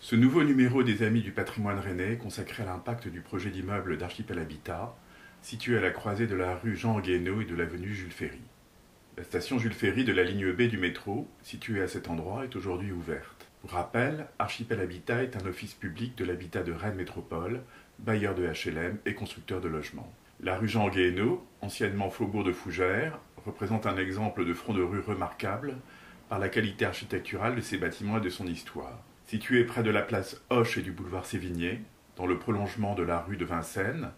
Ce nouveau numéro des Amis du patrimoine rennais est consacré à l'impact du projet d'immeuble d'Archipel Habitat, situé à la croisée de la rue Jean Guéhenno et de l'avenue Jules Ferry. La station Jules Ferry de la ligne B du métro, située à cet endroit, est aujourd'hui ouverte. Pour rappel, Archipel Habitat est un office public de l'habitat de Rennes Métropole, bailleur de HLM et constructeur de logements. La rue Jean Guéhenno, anciennement faubourg de Fougères, représente un exemple de front de rue remarquable par la qualité architecturale de ses bâtiments et de son histoire. Située près de la place Hoche et du boulevard Sévigné, dans le prolongement de la rue de Vincennes,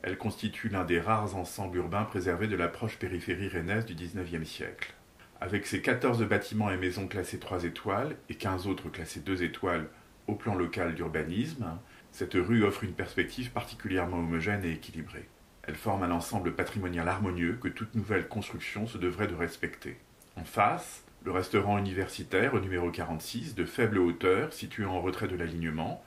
elle constitue l'un des rares ensembles urbains préservés de la proche périphérie rennaise du XIXe siècle. Avec ses 14 bâtiments et maisons classés 3 étoiles et 15 autres classés 2 étoiles au plan local d'urbanisme, cette rue offre une perspective particulièrement homogène et équilibrée. Elle forme un ensemble patrimonial harmonieux que toute nouvelle construction se devrait de respecter. En face, le restaurant universitaire au numéro 46, de faible hauteur, situé en retrait de l'alignement,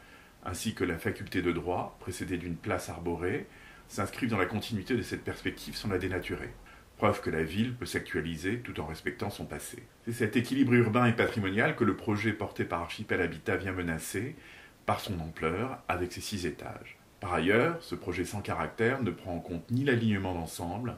ainsi que la faculté de droit, précédée d'une place arborée, s'inscrivent dans la continuité de cette perspective sans la dénaturer. Preuve que la ville peut s'actualiser tout en respectant son passé. C'est cet équilibre urbain et patrimonial que le projet porté par Archipel Habitat vient menacer, par son ampleur, avec ses 6 étages. Par ailleurs, ce projet sans caractère ne prend en compte ni l'alignement d'ensemble,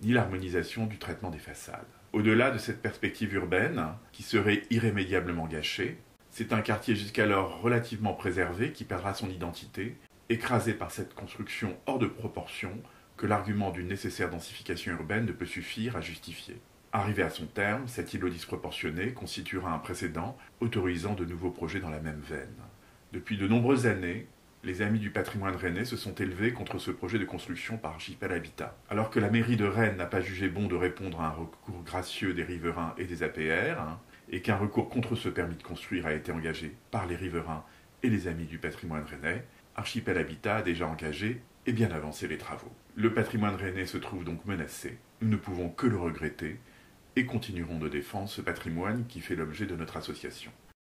ni l'harmonisation du traitement des façades. Au-delà de cette perspective urbaine, qui serait irrémédiablement gâchée, c'est un quartier jusqu'alors relativement préservé qui perdra son identité, écrasé par cette construction hors de proportion que l'argument d'une nécessaire densification urbaine ne peut suffire à justifier. Arrivé à son terme, cet îlot disproportionné constituera un précédent autorisant de nouveaux projets dans la même veine. Depuis de nombreuses années, les Amis du patrimoine rennais se sont élevés contre ce projet de construction par Archipel Habitat. Alors que la mairie de Rennes n'a pas jugé bon de répondre à un recours gracieux des riverains et des APR, et qu'un recours contre ce permis de construire a été engagé par les riverains et les Amis du patrimoine rennais, Archipel Habitat a déjà engagé et bien avancé les travaux. Le patrimoine rennais se trouve donc menacé. Nous ne pouvons que le regretter et continuerons de défendre ce patrimoine qui fait l'objet de notre association.